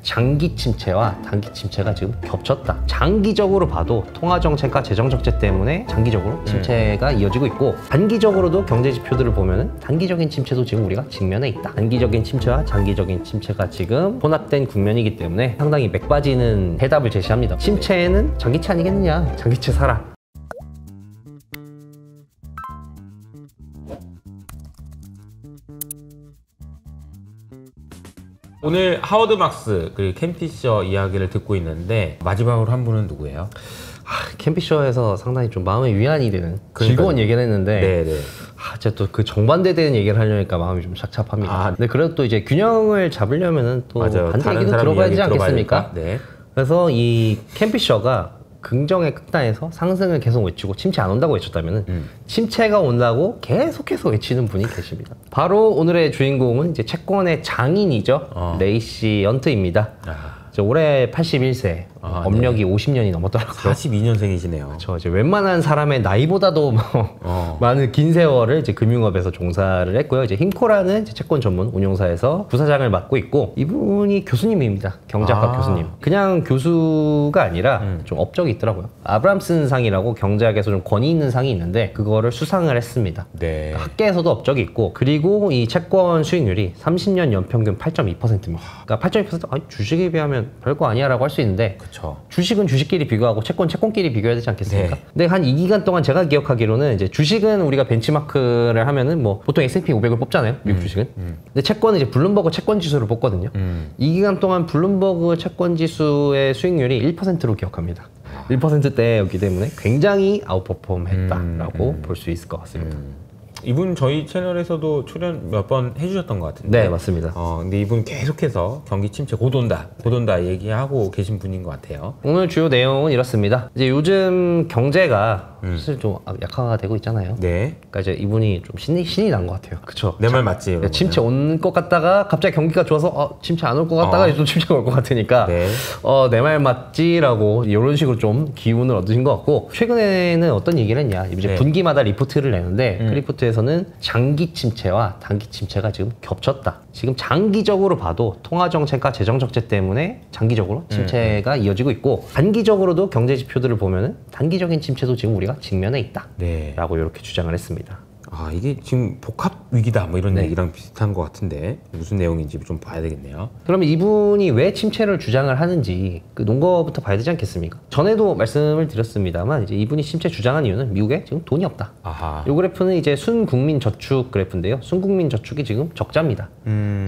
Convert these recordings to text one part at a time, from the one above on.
장기 침체와 단기 침체가 지금 겹쳤다. 장기적으로 봐도 통화정책과 재정적재 때문에 장기적으로 침체가 이어지고 있고, 단기적으로도 경제 지표들을 보면은 단기적인 침체도 지금 우리가 직면해 있다. 단기적인 침체와 장기적인 침체가 지금 혼합된 국면이기 때문에 상당히 맥 빠지는 해답을 제시합니다. 침체는 장기치 아니겠느냐, 장기치 사라. 오늘 하워드 막스 그리고 켄 피셔 이야기를 듣고 있는데, 마지막으로 한 분은 누구예요? 켄 피셔에서 상당히 좀 마음의 위안이 되는 즐거운 얘기를 했는데, 네네. 제가 또 그 정반대되는 얘기를 하려니까 마음이 좀 착잡합니다. 근데 그래도 또 이제 균형을 잡으려면은 또 맞아요. 반대 다른 얘기도 사람 들어봐야 이야기 되지 않겠습니까? 들어봐야 되니까. 네. 그래서 이 켄 피셔가 긍정의 극단에서 상승을 계속 외치고 침체 안 온다고 외쳤다면은 침체가 온다고 계속해서 외치는 분이 계십니다. 바로 오늘의 주인공은 이제 채권의 장인이죠. 레이시 연트입니다. 올해 81세, 업력이 50년이 넘었더라고요. 42년생이시네요. 그렇죠. 이제 웬만한 사람의 나이보다도 많은 긴 세월을 이제 금융업에서 종사를 했고요. 이제 힘코라는 이제 채권 전문 운용사에서 부사장을 맡고 있고, 이분이 교수님입니다. 경제학과 교수님. 그냥 교수가 아니라 좀 업적이 있더라고요. 아브람슨 상이라고 경제학에서 좀 권위 있는 상이 있는데 그거를 수상을 했습니다. 네. 그러니까 학계에서도 업적이 있고, 그리고 이 채권 수익률이 30년 연평균 8.2%입니다. 그러니까 8.2% 아니, 주식에 비하면 별거 아니야 라고 할 수 있는데, 그쵸. 주식은 주식끼리 비교하고 채권끼리 비교해야 되지 않겠습니까? 네. 근데 한 이 기간 동안 제가 기억하기로는 이제 주식은 우리가 벤치마크를 하면은 뭐 보통 S&P 500을 뽑잖아요, 미국 주식은. 근데 채권은 이제 블룸버그 채권 지수를 뽑거든요. 이 기간 동안 블룸버그 채권 지수의 수익률이 1%로 기억합니다. 1%대였기 때문에 굉장히 아웃퍼폼 했다라고 볼 수 있을 것 같습니다. 이분 저희 채널에서도 출연 몇 번 해주셨던 것 같은데. 네, 맞습니다. 근데 이분 계속해서 경기 침체 곧 온다 얘기하고 계신 분인 것 같아요. 오늘 주요 내용은 이렇습니다. 이제 요즘 경제가 사실 좀 약화가 되고 있잖아요. 네. 그러니까 이제 이분이 좀 신이 난 것 같아요. 그쵸? 내 말 맞지? 여러분? 침체 온 것 같다가 갑자기 경기가 좋아서 침체 안 올 것 같다가 또 침체가 올 것 같으니까 네. 내 말 맞지라고 이런 식으로 좀 기운을 얻으신 것 같고, 최근에는 어떤 얘기를 했냐, 이제 네. 분기마다 리포트를 내는데 그 리포트에서는 장기 침체와 단기 침체가 지금 겹쳤다. 지금 장기적으로 봐도 통화정책과 재정적재 때문에 장기적으로 침체가 이어지고 있고, 단기적으로도 경제 지표들을 보면은 단기적인 침체도 지금 우리가 직면해 있다. 네. 라고 이렇게 주장을 했습니다. 이게 지금 복합 위기다 뭐 이런 네. 얘기랑 비슷한 것 같은데 무슨 내용인지 좀 봐야 되겠네요. 그러면 이분이 왜 침체를 주장을 하는지 그 논거부터 봐야 되지 않겠습니까? 전에도 말씀을 드렸습니다만, 이제 이분이 침체 주장한 이유는 미국에 지금 돈이 없다. 아하. 이 그래프는 이제 순국민 저축 그래프인데요. 순국민 저축이 지금 적자입니다.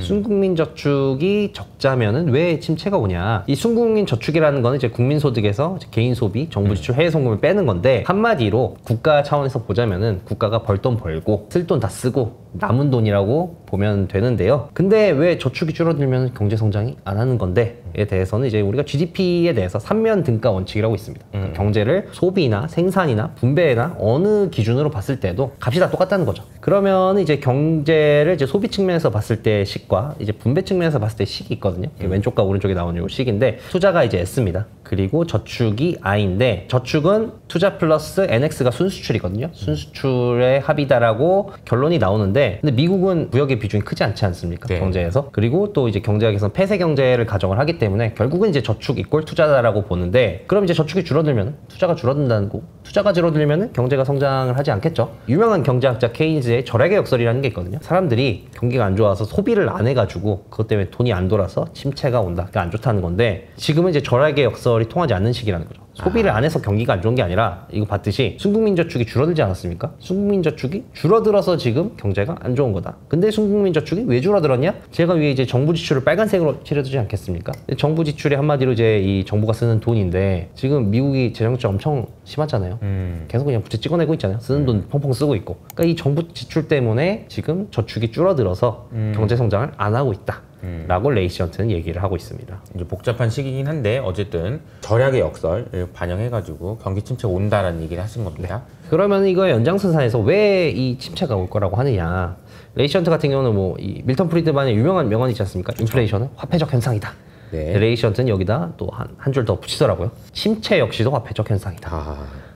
순국민 저축이 적자면은 왜 침체가 오냐? 이 순국민 저축이라는 거는 이제 국민 소득에서 이제 개인 소비, 정부 지출, 해외 송금을 빼는 건데, 한마디로 국가 차원에서 보자면은 국가가 벌 돈 벌고 쓸 돈 다 쓰고 남은 돈이라고 보면 되는데요. 근데 왜 저축이 줄어들면 경제 성장이 안 하는 건데에 대해서는 이제 우리가 GDP에 대해서 삼면 등가 원칙이라고 있습니다. 그러니까 경제를 소비나 생산이나 분배나 어느 기준으로 봤을 때도 값이 다 똑같다는 거죠. 그러면 이제 경제를 이제 소비 측면에서 봤을 때 식과 이제 분배 측면에서 봤을 때 식이 있거든요. 왼쪽과 오른쪽에 나오는 요 식인데, 투자가 이제 S입니다. 그리고 저축이 I인데, 저축은 투자 플러스 NX가 순수출이거든요. 순수출의 합이다라고 결론이 나오는데, 근데 미국은 무역의 비중이 크지 않지 않습니까? 네. 경제에서. 그리고 또 이제 경제학에서는 폐쇄 경제를 가정을 하기 때문에 결국은 이제 저축 이꼴 투자다라고 보는데, 그럼 이제 저축이 줄어들면 투자가 줄어든다는 거, 투자가 줄어들면 경제가 성장을 하지 않겠죠. 유명한 경제학자 케인즈의 절약의 역설이라는 게 있거든요. 사람들이 경기가 안 좋아서 소비를 안 해가지고 그것 때문에 돈이 안 돌아서 침체가 온다, 그게 안 좋다는 건데, 지금은 이제 절약의 역설이 통하지 않는 시기라는 거죠. 소비를 안 해서 경기가 안 좋은 게 아니라, 이거 봤듯이 순국민 저축이 줄어들지 않았습니까? 순국민 저축이 줄어들어서 지금 경제가 안 좋은 거다. 근데 순국민 저축이 왜 줄어들었냐? 제가 위에 이제 정부 지출을 빨간색으로 칠해두지 않겠습니까? 정부 지출이 한마디로 이제 이 정부가 쓰는 돈인데, 지금 미국이 재정적 엄청 심하잖아요. 계속 그냥 부채 찍어내고 있잖아요. 쓰는 돈 펑펑 쓰고 있고. 그러니까 이 정부 지출 때문에 지금 저축이 줄어들어서 경제 성장을 안 하고 있다. 라고 레이시 연트는 얘기를 하고 있습니다. 이제 복잡한 시기긴 한데 어쨌든 절약의 역설을 반영해가지고 경기 침체가 온다라는 얘기를 하신 겁니다. 그러면 이거 연장선상에서 왜 이 침체가 올 거라고 하느냐? 레이시 연트 같은 경우는 뭐 이 밀턴 프리드만의 유명한 명언이 있지 않습니까? 인플레이션은 화폐적 현상이다. 네. 레이시 연트는 여기다 또 한 줄 더 붙이더라고요. 침체 역시도 화폐적 현상이다.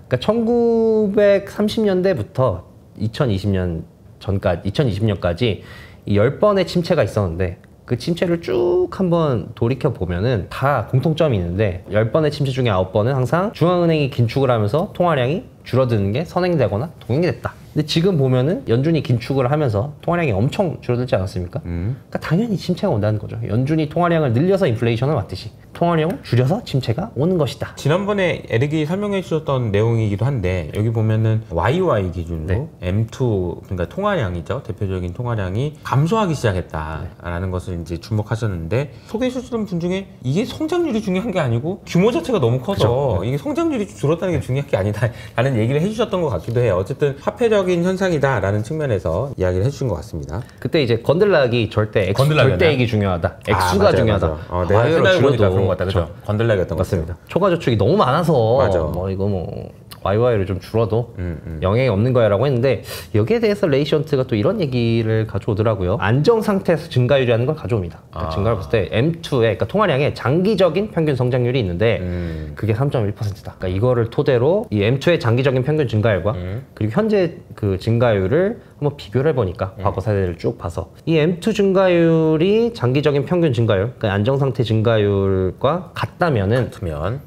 그러니까 1930년대부터 2020년까지 이 10번의 침체가 있었는데, 그 침체를 쭉 한번 돌이켜 보면은 다 공통점이 있는데 10번의 침체 중에 9번은 항상 중앙은행이 긴축을 하면서 통화량이 줄어드는 게 선행되거나 동행이 됐다. 근데 지금 보면은 연준이 긴축을 하면서 통화량이 엄청 줄어들지 않았습니까? 그러니까 당연히 침체가 온다는 거죠. 연준이 통화량을 늘려서 인플레이션을 왔듯이 통화량을 줄여서 침체가 오는 것이다. 지난번에 에릭이 설명해 주셨던 내용이기도 한데 여기 보면은 YY 기준으로 M2 그러니까 통화량이죠. 대표적인 통화량이 감소하기 시작했다라는 것을 이제 주목하셨는데 소개해 주셨던 분 중에 이게 성장률이 중요한 게 아니고 규모 자체가 너무 커서 이게 성장률이 줄었다는 게 중요한 게 아니다라는 얘기를 해주셨던 것 같기도 해요. 어쨌든 화폐적인 현상이다라는 측면에서 이야기를 해주신 것 같습니다. 그때 이제 건들락이 절대 액이 중요하다. 액수가 맞아요, 중요하다. 맞아요. 내가 생각해 보니까 그런 것 같다. 그렇죠. 건들락이었던 것 맞습니다. 초과 저축이 너무 많아서 맞아. 뭐 이거 뭐 YY를 좀 줄어도 영향이 없는 거야라고 했는데 여기에 대해서 레이션트가 또 이런 얘기를 가져오더라고요. 안정 상태에서 증가율이라는 걸 가져옵니다. 그러니까 증가를 봤을 때 M2의 그러니까 통화량의 장기적인 평균 성장률이 있는데 그게 3.1%다. 그러니까 이거를 토대로 이 M2의 장기적인 평균 증가율과 그리고 현재 그 증가율을 한번 비교를 해보니까 과거 사례를 쭉 봐서 이 M2 증가율이 장기적인 평균 증가율, 그러니까 안정 상태 증가율과 같다면은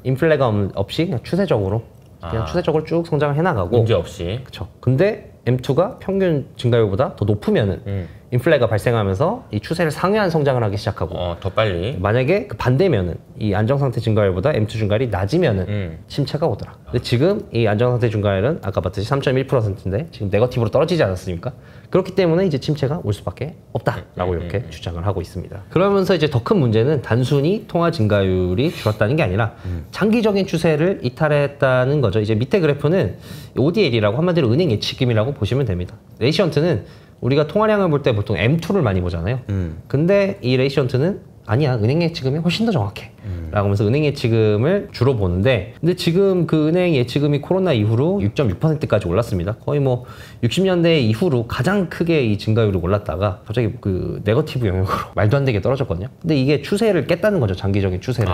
인플레가 없이 그냥 추세적으로 쭉 성장을 해나가고 문제 없이. 그렇죠. 근데 M2가 평균 증가율보다 더 높으면은 인플레가 발생하면서 이 추세를 상회한 성장을 하기 시작하고 더 빨리. 만약에 그 반대면은 이 안정상태 증가율보다 M2 증가율이 낮으면은 침체가 오더라. 근데 지금 이 안정상태 증가율은 아까 봤듯이 3.1%인데 지금 네거티브로 떨어지지 않았습니까? 그렇기 때문에 이제 침체가 올 수밖에 없다라고 이렇게 주장을 하고 있습니다. 그러면서 이제 더 큰 문제는 단순히 통화 증가율이 줄었다는 게 아니라 장기적인 추세를 이탈했다는 거죠. 이제 밑에 그래프는 ODL이라고 한마디로 은행 예치금이라고 보시면 됩니다. 레이션트는 우리가 통화량을 볼 때 보통 M2를 많이 보잖아요. 근데 이 레이션트는 아니야, 은행 예치금이 훨씬 더 정확해 라고 하면서 은행 예치금을 주로 보는데 근데 지금 그 은행 예치금이 코로나 이후로 6.6%까지 올랐습니다. 거의 뭐 60년대 이후로 가장 크게 이 증가율이 올랐다가 갑자기 그 네거티브 영역으로 말도 안 되게 떨어졌거든요. 근데 이게 추세를 깼다는 거죠. 장기적인 추세를.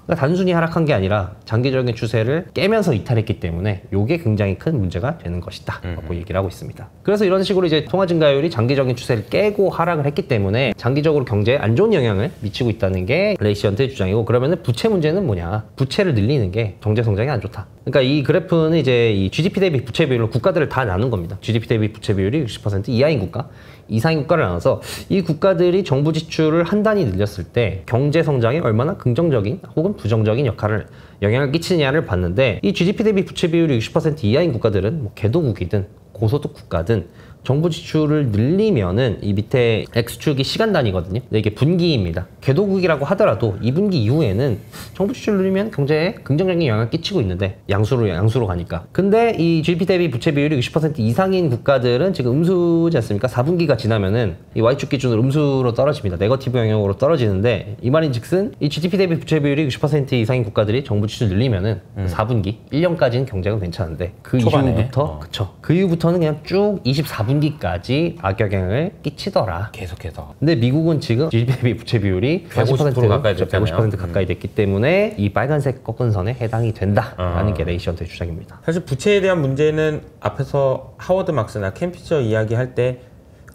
그러니까 단순히 하락한 게 아니라 장기적인 추세를 깨면서 이탈했기 때문에 이게 굉장히 큰 문제가 되는 것이다 라고 얘기를 하고 있습니다. 그래서 이런 식으로 이제 통화 증가율이 장기적인 추세를 깨고 하락을 했기 때문에 장기적으로 경제에 안 좋은 영향을 미치고 있다는 게 레이시언트의 주장이고 그러면은 부채 문제는 뭐냐? 부채를 늘리는 게 경제 성장에 안 좋다. 그러니까 이 그래프는 이제 이 GDP 대비 부채 비율로 국가들을 다 나눈 겁니다. GDP 대비 부채 비율이 60% 이하인 국가, 이상인 국가를 나눠서 이 국가들이 정부 지출을 한 단위 늘렸을 때 경제 성장에 얼마나 긍정적인 혹은 부정적인 영향을 끼치느냐를 봤는데 이 GDP 대비 부채 비율이 60% 이하인 국가들은 뭐 개도국이든 고소득 국가든 정부 지출을 늘리면은 이 밑에 X축이 시간 단위거든요. 근데 이게 분기입니다. 개도국이라고 하더라도 2분기 이후에는 정부 지출을 늘리면 경제에 긍정적인 영향을 끼치고 있는데 양수로 가니까. 근데 이 GDP 대비 부채 비율이 60% 이상인 국가들은 지금 음수지 않습니까? 4분기가 지나면은 이 Y축 기준으로 음수로 떨어집니다. 네거티브 영역으로 떨어지는데 이 말인즉슨 이 GDP 대비 부채 비율이 60% 이상인 국가들이 정부 지출 늘리면은 4분기 1년까지는 경제가 괜찮은데 그 이후부터 그 이후부터는 그냥 쭉 24분기까지 악영향을 끼치더라. 계속해서. 근데 미국은 지금 GDP 대비 부채 비율이 150% 가까이 됐잖아요. 150% 가까이 됐기 때문에 이 빨간색 꺾은 선에 해당이 된다라는 게 레이시언트의 주장입니다. 사실 부채에 대한 문제는 앞에서 하워드 막스나 캠피처 이야기할 때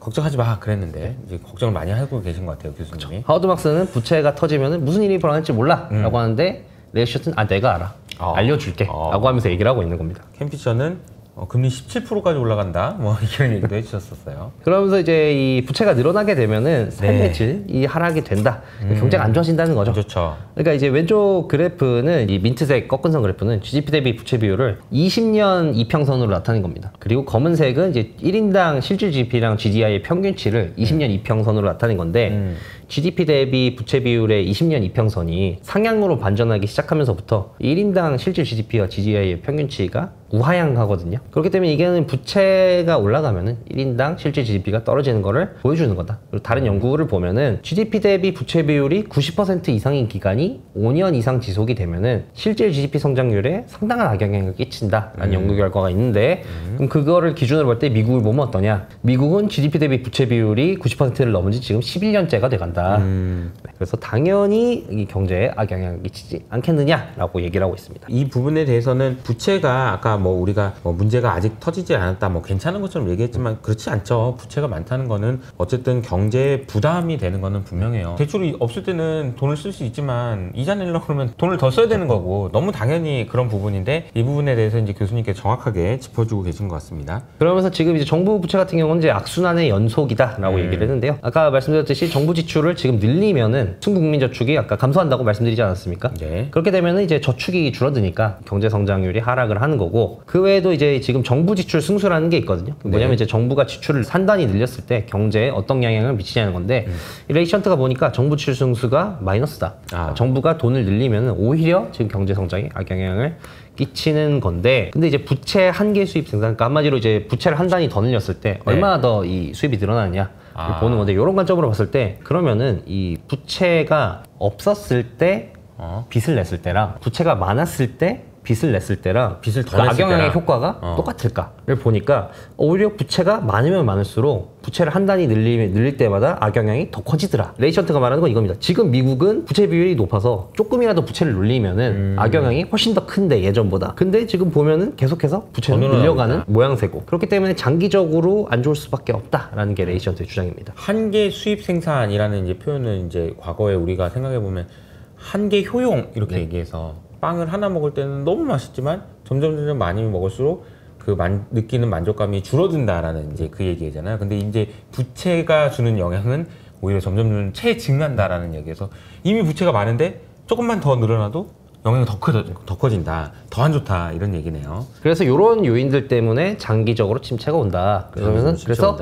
걱정하지 마 그랬는데 이제 걱정을 많이 하고 계신 것 같아요, 교수님이. 하워드 막스는 부채가 터지면 무슨 일이 벌어질지 몰라 라고 하는데 레이시언트는 내가 알아. 알려줄게 라고 하면서 얘기를 하고 있는 겁니다. 캠피처는 금리 17%까지 올라간다 뭐 이런 얘기도 해주셨었어요. 그러면서 이제 이 부채가 늘어나게 되면은 삶의 질이 하락이 된다. 경제가 안 좋아진다는 거죠. 좋죠. 그러니까 이제 왼쪽 그래프는 이 민트색 꺾은 선 그래프는 GDP 대비 부채 비율을 20년 이평선으로 나타낸 겁니다. 그리고 검은색은 이제 1인당 실질 GDP랑 GDI의 평균치를 20년 이평선으로 나타낸 건데 GDP 대비 부채 비율의 20년 이평선이 상향으로 반전하기 시작하면서부터 1인당 실질 GDP와 GDI의 평균치가 우하향하거든요. 그렇기 때문에 이게는 부채가 올라가면은 1인당 실질 GDP가 떨어지는 거를 보여주는 거다. 그리고 다른 연구를 보면은 GDP 대비 부채 비율이 90% 이상인 기간이 5년 이상 지속이 되면은 실질 GDP 성장률에 상당한 악영향을 끼친다라는 연구 결과가 있는데 그럼 그거를 기준으로 볼 때 미국을 보면 어떠냐? 미국은 GDP 대비 부채 비율이 90%를 넘은 지 지금 11년째가 돼간다. 그래서 당연히 이 경제에 악영향을 끼치지 않겠느냐라고 얘기를 하고 있습니다. 이 부분에 대해서는 부채가 아까 뭐 우리가 뭐 문제가 아직 터지지 않았다, 뭐 괜찮은 것처럼 얘기했지만 그렇지 않죠. 부채가 많다는 거는 어쨌든 경제에 부담이 되는 거는 분명해요. 대출이 없을 때는 돈을 쓸 수 있지만 이자 내려고 그러면 돈을 더 써야 되는 거고 너무 당연히 그런 부분인데 이 부분에 대해서 이제 교수님께서 정확하게 짚어주고 계신 것 같습니다. 그러면서 지금 이제 정부 부채 같은 경우는 이제 악순환의 연속이다라고 얘기를 했는데요. 아까 말씀드렸듯이 정부 지출을 지금 늘리면은 순국민 저축이 아까 감소한다고 말씀드리지 않았습니까? 네. 그렇게 되면은 이제 저축이 줄어드니까 경제 성장률이 하락을 하는 거고 그 외에도 이제 지금 정부 지출 승수라는 게 있거든요. 뭐냐면 이제 정부가 지출을 산단이 늘렸을 때 경제에 어떤 영향을 미치냐는 건데 이 레이션트가 보니까 정부 지출 승수가 마이너스다. 그러니까 정부가 돈을 늘리면은 오히려 지금 경제 성장에 악영향을 끼치는 건데 근데 이제 부채 한계 수입 생산 그러니까 한마디로 이제 부채를 한 단위 더 늘렸을 때 얼마나 더 이 수입이 늘어나느냐 보는 건데 이런 관점으로 봤을 때 그러면은 이 부채가 없었을 때 빚을 냈을 때랑 부채가 많았을 때 빚을 냈을 때랑 빚을 더 그 냈을 악영향의 때랑. 효과가 똑같을까를 보니까 오히려 부채가 많으면 많을수록 부채를 한 단위 늘릴 때마다 악영향이 더 커지더라. 레이션트가 말하는 건 이겁니다. 지금 미국은 부채 비율이 높아서 조금이라도 부채를 눌리면은 악영향이 훨씬 더 큰데 예전보다. 근데 지금 보면은 계속해서 부채는 늘려가는 모양새고 그렇기 때문에 장기적으로 안 좋을 수밖에 없다라는 게 레이션트의 주장입니다. 한계 수입 생산이라는 이제 표현은 이제 과거에 우리가 생각해 보면 한계 효용 이렇게 얘기해서 빵을 하나 먹을 때는 너무 맛있지만 점점 많이 먹을수록 그 느끼는 만족감이 줄어든다라는 이제 그 얘기잖아요. 근데 이제 부채가 주는 영향은 오히려 점점 체증난다라는 얘기에서 이미 부채가 많은데 조금만 더 늘어나도 영향이 더 커진다. 더 안 좋다. 이런 얘기네요. 그래서 이런 요인들 때문에 장기적으로 침체가 온다. 그래서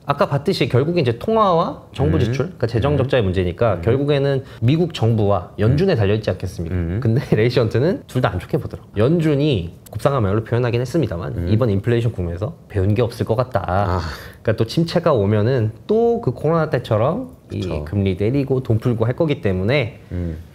아까 봤듯이 결국에 이제 통화와 정부 지출, 그러니까 재정 적자의 문제니까 결국에는 미국 정부와 연준에 달려있지 않겠습니까? 근데 레이션트는 둘 다 안 좋게 보더라고. 연준이 곱상한 말로 표현하긴 했습니다만 이번 인플레이션 국면에서 배운 게 없을 것 같다. 그러니까 또 침체가 오면은 또 그 코로나 때처럼 이 금리 내리고 돈 풀고 할 거기 때문에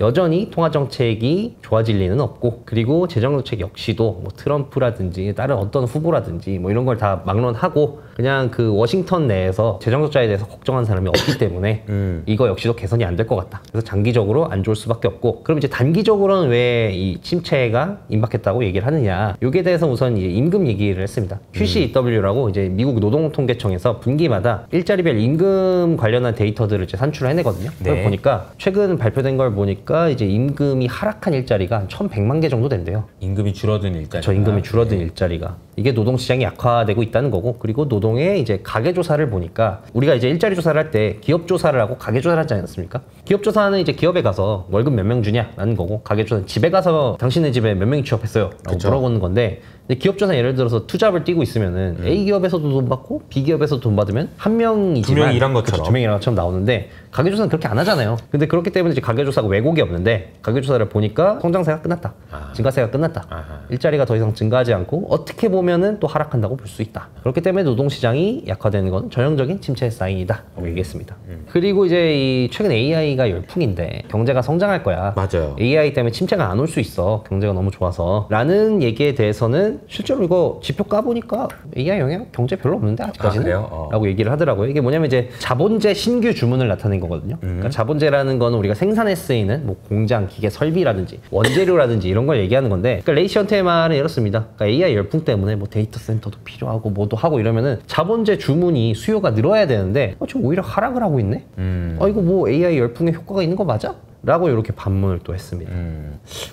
여전히 통화 정책이 좋아질 리는 없고 그리고 재정 정책 역시도 뭐 트럼프라든지 다른 어떤 후보라든지 뭐 이런 걸 다 막론하고 그냥 그 워싱턴 내에서 재정 적자에 대해서 걱정하는 사람이 없기 때문에 이거 역시도 개선이 안 될 것 같다. 그래서 장기적으로 안 좋을 수밖에 없고 그럼 이제 단기적으로는 왜 이 침체가 임박했다고 얘기를 하느냐 여기에 대해서 우선 이제 임금 얘기를 했습니다. QCEW라고 이제 미국 노동통계청에서 분기마다 일자리별 임금 관련한 데이터들을 이제 산출을 해내거든요. 그걸 보니까 최근 발표된 걸 보니까 이제 임금이 하락한 일자리가 한 1,100만 개 정도 된대요. 임금이 줄어든 일자리. 저 임금이 줄어든 일자리가 이게 노동시장이 약화되고 있다는 거고 그리고 노동의 이제 가계조사를 보니까 우리가 이제 일자리 조사를 할 때 기업 조사를 하고 가계 조사를 하지 않습니까? 기업 조사는 이제 기업에 가서 월급 몇 명 주냐라는 거고 가계 조사는 집에 가서 당신네 집에 몇 명이 취업했어요 라고 물어보는 건데 기업 조사 예를 들어서 투잡을 뛰고 있으면은 A 기업에서도 돈 받고 B 기업에서도 돈 받으면 한 명이지만 두 명이 일한 것처럼 두 명이 일한 것처럼 나오는데 가계조사는 그렇게 안 하잖아요. 근데 그렇기 때문에 이제 가계조사가 왜곡이 없는데 가계조사를 보니까 성장세가 끝났다. 증가세가 끝났다. 일자리가 더 이상 증가하지 않고 어떻게 보면은 또 하락한다고 볼 수 있다. 그렇기 때문에 노동시장이 약화되는 건 전형적인 침체의 사인이다 라고 얘기했습니다. 그리고 이제 이 최근 AI가 열풍인데 경제가 성장할 거야. 맞아요. AI 때문에 침체가 안 올 수 있어. 경제가 너무 좋아서 라는 얘기에 대해서는 실제로 이거 지표 까보니까 AI 영향 경제 별로 없는데 아직까지는 그래요? 라고 얘기를 하더라고요. 이게 뭐냐면 이제 자본재 신규 주문을 나타낸 거거든요. 그러니까 자본재라는 거는 우리가 생산에 쓰이는 뭐 공장, 기계, 설비라든지 원재료라든지 이런 걸 얘기하는 건데 그러니까 레이션트의 말은 이렇습니다. 그러니까 AI 열풍 때문에 뭐 데이터 센터도 필요하고 뭐도 하고 이러면은 자본재 주문이 수요가 늘어야 되는데 지금 오히려 하락을 하고 있네? 이거 뭐 AI 열풍에 효과가 있는 거 맞아? 라고 이렇게 반문을 또 했습니다.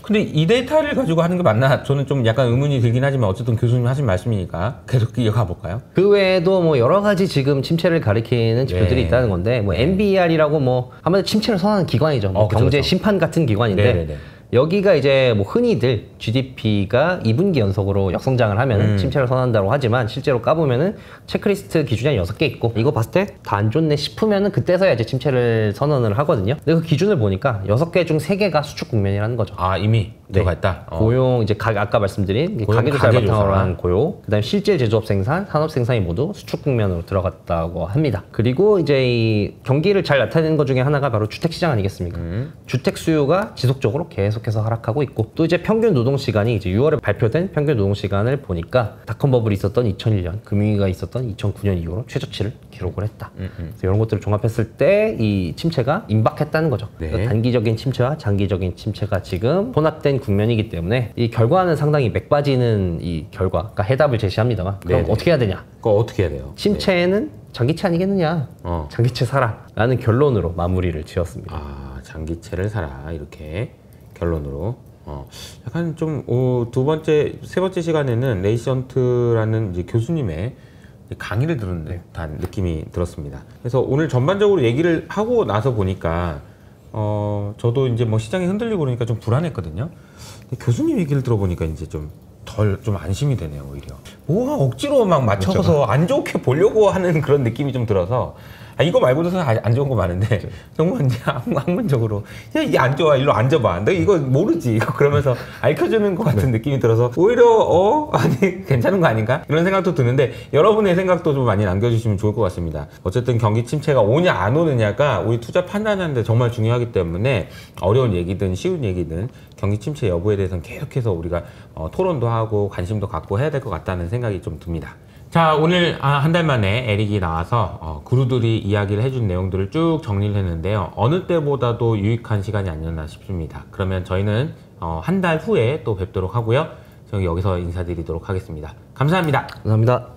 근데 이 데이터를 가지고 하는 게 맞나? 저는 좀 약간 의문이 들긴 하지만 어쨌든 교수님 하신 말씀이니까 계속 이어가 볼까요? 그 외에도 뭐 여러 가지 지금 침체를 가리키는 지표들이 있다는 건데 뭐 NBER이라고 뭐 한마디로 침체를 선언하는 기관이죠. 뭐 경제 심판 같은 기관인데 여기가 이제 뭐 흔히들 GDP가 2분기 연속으로 역성장을 하면 침체를 선언한다고 하지만 실제로 까보면은 체크리스트 기준이 한 6개 있고 이거 봤을 때 다 안 좋네 싶으면은 그때서야 이제 침체를 선언을 하거든요. 근데 그 기준을 보니까 6개 중 3개가 수축 국면이라는 거죠. 이미 들어가 있다. 고용 이제 아까 말씀드린 가계조사를 바탕으로 한 고용, 그다음에 실제 제조업 생산, 산업 생산이 모두 수축 국면으로 들어갔다고 합니다. 그리고 이제 이 경기를 잘 나타내는 것 중에 하나가 바로 주택 시장 아니겠습니까? 주택 수요가 지속적으로 계속해서 하락하고 있고 또 이제 평균 노동 시간이 이제 6월에 발표된 평균 노동 시간을 보니까 닷컴 버블이 있었던 2001년, 금융위기가 있었던 2009년 이후로 최저치를 기록을 했다. 그래서 이런 것들을 종합했을 때 이 침체가 임박했다는 거죠. 그래서 단기적인 침체와 장기적인 침체가 지금 혼합된 관련된 국면이기 때문에 이 결과는 상당히 맥 빠지는 이 결과, 그러니까 해답을 제시합니다만 그럼 네네. 어떻게 해야 되냐? 그거 어떻게 해야 돼요? 침체는 장기체 아니겠느냐? 장기체 사라 라는 결론으로 마무리를 지었습니다. 아, 장기체를 사라 이렇게 결론으로. 약간 좀 세 번째 시간에는 레이션트라는 이제 교수님의 강의를 들은 듯한 느낌이 들었습니다. 그래서 오늘 전반적으로 얘기를 하고 나서 보니까 저도 이제 뭐 시장이 흔들리고 그러니까 좀 불안했거든요. 근데 교수님 얘기를 들어보니까 이제 좀 안심이 되네요, 오히려. 뭐가 억지로 막 맞춰서 안 좋게 보려고 하는 그런 느낌이 좀 들어서 이거 말고도 사실 안 좋은 거 많은데 정말 이제 학문적으로 야, 이게 안 좋아, 일로 앉아봐, 너 이거 모르지 이거 그러면서 알려주는 것 같은 느낌이 들어서 오히려 아니 괜찮은 거 아닌가 이런 생각도 드는데 여러분의 생각도 좀 많이 남겨주시면 좋을 것 같습니다. 어쨌든 경기 침체가 오냐 안 오느냐가 우리 투자 판단하는데 정말 중요하기 때문에 어려운 얘기든 쉬운 얘기든 경기 침체 여부에 대해서는 계속해서 우리가 토론도 하고 관심도 갖고 해야 될 것 같다는 생각이 좀 듭니다. 자, 오늘 한 달 만에 에릭이 나와서 구루들이 이야기를 해준 내용들을 쭉 정리를 했는데요. 어느 때보다도 유익한 시간이 아니었나 싶습니다. 그러면 저희는 한 달 후에 또 뵙도록 하고요. 저희 여기서 인사드리도록 하겠습니다. 감사합니다. 감사합니다.